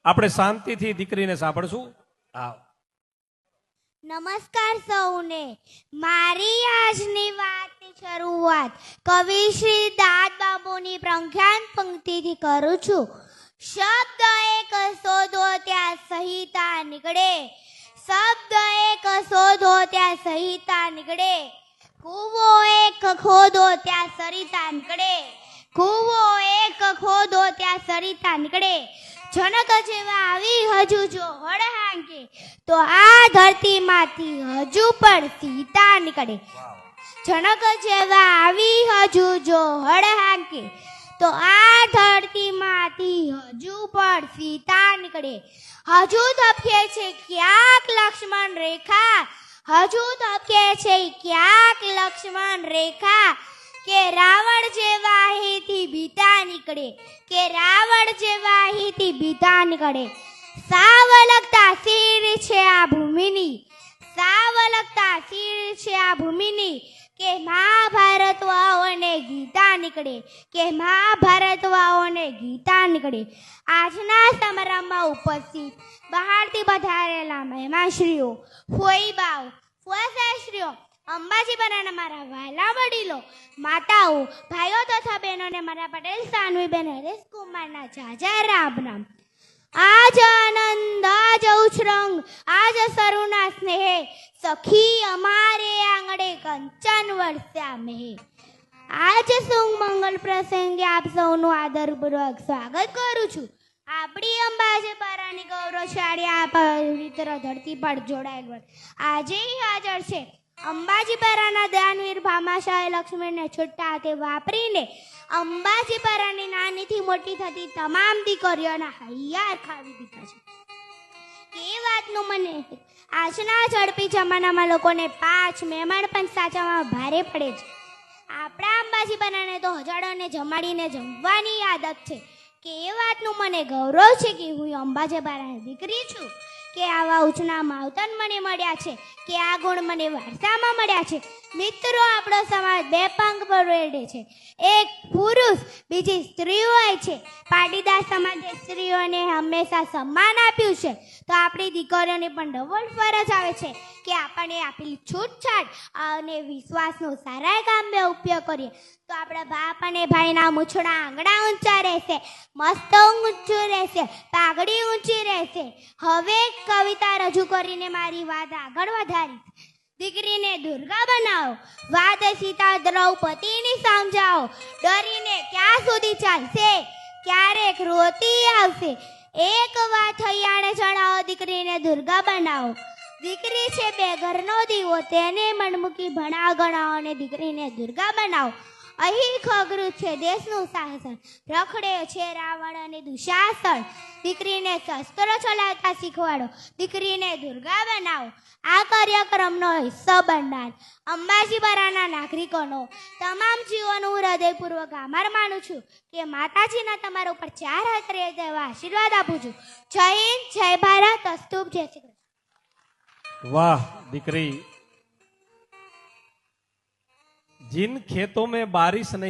આપણે શાંતિથી દીકરીને સાંભળશું. આવ. નમસ્કાર સૌને. મારી આજની વાતની શરૂઆત કવિ શ્રી દાદબાબુની પ્રખ્યાત પંક્તિથી કરું છું. શબ્દ એક શોધો ત્યાં સહિતા નીકળે, શબ્દ એક શોધો ત્યાં સહિતા નીકળે, કૂવો એક ખોદો ત્યાં સરિતા નીકળે, કૂવો એક ખોદો ત્યાં સરિતા નીકળે. જનક જેવા આવી હજુ જો હળહાંકે તો આ ધરતીમાંથી હજુ પણ સીતા નીકળે. જનક જેવા આવી હજુ જો હળહાંકે તો આ ધરતીમાંથી હજુ પણ સીતા નીકળે. હજુ ધબકે છે ક્યાંક લક્ષ્મણ રેખા, હજુ ધબકે છે ક્યાંક લક્ષ્મણ રેખા, કે રાવણ જેવા અહીંથી બીતા નીકળે, કે રાવણ જેવા અહીંથી બીતા નીકળે. સાવ અલગતા શીર છે આ ભૂમિની, સાવ અલગતા શીર છે આ ભૂમિની, કે મહાભારત વાઓને ગીતા નીકળે, કે મહાભારત વાઓને ગીતા નીકળે. આજના સમારંભમાં ઉપસ્થિત બહારથી પધારેલા મહેમાનશ્રીઓ, ફોઈબાઓ, ફુવાસાશ્રીઓ, અંબાજીપરાના મારા વહાલા વડીલો, માતાઓ, ભાઈઓ તથા બહેનોને મારા પટેલ સાનવીબેન હરેશકુમારના જાજા રામ રામ. આજ આનંદ, આજ ઉછરંગ, આજ સરુના સ્નેહે, સખી અમારે આંગણે કંચન વરસ્યા મેહે. આજ સુમંગલ પ્રસંગે આપ સૌનું આદરપૂર્વક સ્વાગત કરું છું. આપણી અંબાજીપરાની ગૌરવશાળી આ પવિત્ર ધરતી પર જોડાયેલ આજે હાજર છે. અંબાજીપરાના દાનવીર ભામાશાહે લક્ષ્મણને છૂટા હાથે વાપરીને અંબાજીપરાની નાનીથી મોટી થતી તમામ દીકરીઓના હૈયાર ખાવી દીધા છે. એ વાતનું મને આજના ઝડપી જમાનામાં લોકોને 5 મહેમાન પણ સાચવવામાં ભારે પડે છે. આપણા અંબાજીપરાને તો હજારોને જમાડીને જમવાની આદત છે. કે એ વાતનું મને ગૌરવ છે કે હું અંબાજીપરાની દીકરી છું, કે આવા ઉચના માવતર મને મળ્યા છે, કે આ ગુણ મને વારસામાં મળ્યા છે. મિત્રો, આપણો સમાજ બે પંખ પર રેડે છે. એક પુરુષ, બીજી સ્ત્રી હોય છે. પાટીદાર સમાજે સ્ત્રીઓને હંમેશા સન્માન આપ્યું છે, તો આપણી દીકરીઓને પણ ડબલ ફરજ આવે છે કે આપણે આપેલી છૂટછાટ અને વિશ્વાસનો સારા કામે ઉપયોગ કરીએ તો આપણા બાપ અને ભાઈના મૂછડા આંગળા ઊંચા રહેશે, મસ્ત ઊંચું રહેશે, પાઘડી ઊંચી રહેશે. હવે કવિતા રજૂ કરીને મારી વાત આગળ વધારી. દીકરીને દુર્ગા બનાવો, વાત સીતા દ્રૌપદીની સમજાવો, ડરીને ક્યાં સુધી ચાલશે, ક્યારેક રોતી આવશે. એક વાત હૈયાને જણાવો, દીકરીને દુર્ગા બનાવો. દીકરી છે બે ઘરનો દીવો, તેને મનમુકી ભણાવ ગણાવો અને દીકરીને દુર્ગા બનાવો. અહીં ખગરું છે દેશનું શાસન, રખડે છે રાવણ અને દુશાસન. દીકરીને શસ્ત્રો ચલાવતા શીખવાડો, દીકરીને દુર્ગા બનાવો. આ કાર્યક્રમનો હિસ્સો બનનાર અંબાજીપરાના નાગરિકોનો, તમામ જીવોનું હૃદયપૂર્વક આભાર માનું છું કે માતાજીના તમારા ઉપર 4 હાથ રહે તેવા આશીર્વાદ આપું છું. જય હિન્દ, જય ભારત, અસ્તુભ, જય શ્રી કૃષ્ણ. વાહ દીકરી, जिन खेतों में बारिश नहीं